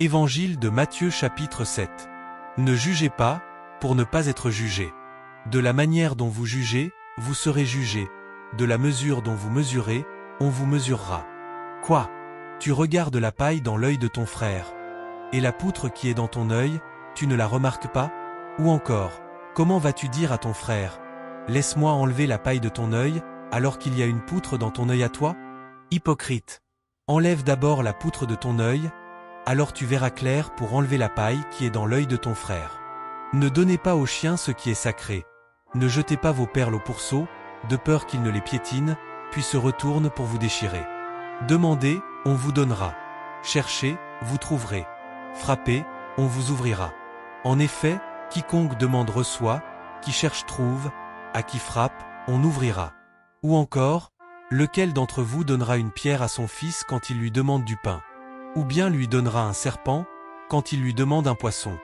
Évangile de Matthieu chapitre 7. Ne jugez pas, pour ne pas être jugés. De la manière dont vous jugez, vous serez jugés. De la mesure dont vous mesurez, on vous mesurera. Quoi? Tu regardes la paille dans l'œil de ton frère. Et la poutre qui est dans ton œil, tu ne la remarques pas? Ou encore, comment vas-tu dire à ton frère, laisse-moi enlever la paille de ton œil, alors qu'il y a une poutre dans ton œil à toi? Hypocrite! Enlève d'abord la poutre de ton œil, alors tu verras clair pour enlever la paille qui est dans l'œil de ton frère. Ne donnez pas aux chiens ce qui est sacré. Ne jetez pas vos perles au pourceau, de peur qu'ils ne les piétinent, puis se retournent pour vous déchirer. Demandez, on vous donnera. Cherchez, vous trouverez. Frappez, on vous ouvrira. En effet, quiconque demande reçoit, qui cherche trouve, à qui frappe, on ouvrira. Ou encore, lequel d'entre vous donnera une pierre à son fils quand il lui demande du pain? Ou bien lui donnera un serpent, quand il lui demande un poisson?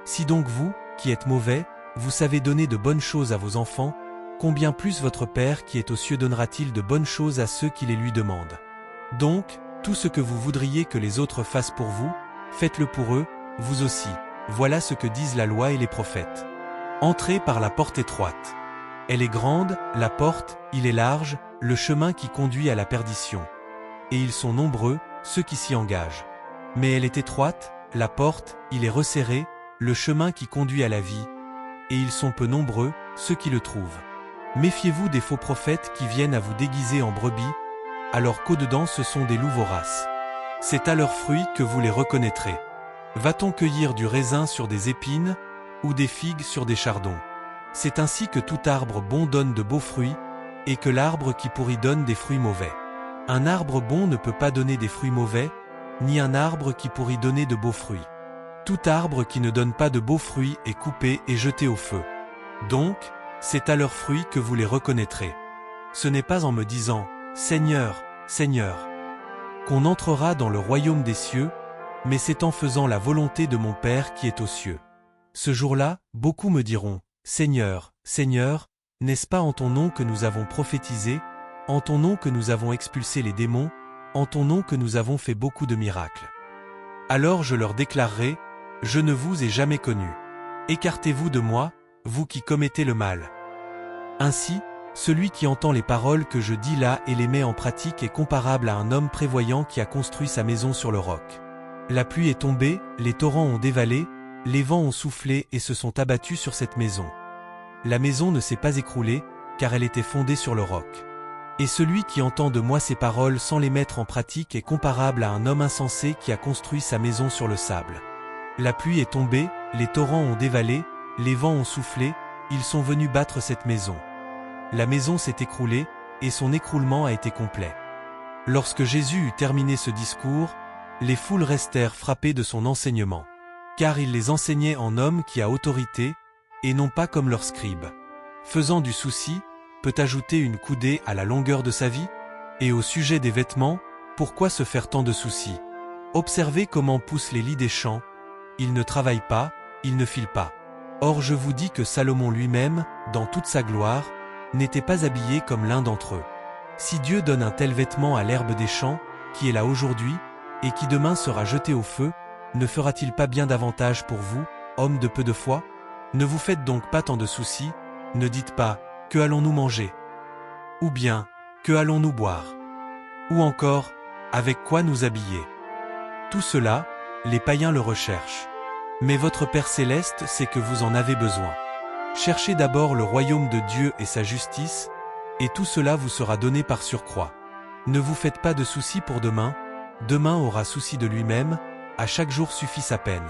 Si donc vous, qui êtes mauvais, vous savez donner de bonnes choses à vos enfants, combien plus votre Père qui est aux cieux donnera-t-il de bonnes choses à ceux qui les lui demandent? Donc, tout ce que vous voudriez que les autres fassent pour vous, faites-le pour eux, vous aussi. Voilà ce que disent la loi et les prophètes. Entrez par la porte étroite. Elle est grande, la porte, il est large, le chemin qui conduit à la perdition. Et ils sont nombreux, ceux qui s'y engagent. Mais elle est étroite, la porte, il est resserré, le chemin qui conduit à la vie. Et ils sont peu nombreux, ceux qui le trouvent. Méfiez-vous des faux prophètes qui viennent à vous déguiser en brebis, alors qu'au-dedans ce sont des loups voraces. C'est à leurs fruits que vous les reconnaîtrez. Va-t-on cueillir du raisin sur des épines, ou des figues sur des chardons? C'est ainsi que tout arbre bon donne de beaux fruits, et que l'arbre qui pourrit donne des fruits mauvais. Un arbre bon ne peut pas donner des fruits mauvais, ni un arbre qui pourrit donner de beaux fruits. Tout arbre qui ne donne pas de beaux fruits est coupé et jeté au feu. Donc, c'est à leurs fruits que vous les reconnaîtrez. Ce n'est pas en me disant « Seigneur, Seigneur » qu'on entrera dans le royaume des cieux, mais c'est en faisant la volonté de mon Père qui est aux cieux. Ce jour-là, beaucoup me diront « Seigneur, Seigneur, n'est-ce pas en ton nom que nous avons prophétisé, en ton nom que nous avons expulsé les démons, en ton nom que nous avons fait beaucoup de miracles ?» Alors je leur déclarerai « Je ne vous ai jamais connus. Écartez-vous de moi, vous qui commettez le mal. » Ainsi, celui qui entend les paroles que je dis là et les met en pratique est comparable à un homme prévoyant qui a construit sa maison sur le roc. La pluie est tombée, les torrents ont dévalé, les vents ont soufflé et se sont abattus sur cette maison. La maison ne s'est pas écroulée, car elle était fondée sur le roc. Et celui qui entend de moi ces paroles sans les mettre en pratique est comparable à un homme insensé qui a construit sa maison sur le sable. La pluie est tombée, les torrents ont dévalé, les vents ont soufflé, ils sont venus battre cette maison. La maison s'est écroulée, et son écroulement a été complet. Lorsque Jésus eut terminé ce discours, les foules restèrent frappées de son enseignement. Car il les enseignait en homme qui a autorité, et non pas comme leurs scribes. Faisant du souci, peut ajouter une coudée à la longueur de sa vie? Et au sujet des vêtements, pourquoi se faire tant de soucis? Observez comment poussent les lys des champs. Ils ne travaillent pas, ils ne filent pas. Or je vous dis que Salomon lui-même, dans toute sa gloire, n'était pas habillé comme l'un d'entre eux. Si Dieu donne un tel vêtement à l'herbe des champs, qui est là aujourd'hui, et qui demain sera jeté au feu, ne fera-t-il pas bien davantage pour vous, hommes de peu de foi? Ne vous faites donc pas tant de soucis, ne dites pas « Que allons-nous manger ?» ou bien « Que allons-nous boire ?» ou encore « Avec quoi nous habiller ?» Tout cela, les païens le recherchent. Mais votre Père céleste sait que vous en avez besoin. Cherchez d'abord le royaume de Dieu et sa justice, et tout cela vous sera donné par surcroît. Ne vous faites pas de soucis pour demain, demain aura souci de lui-même, à chaque jour suffit sa peine.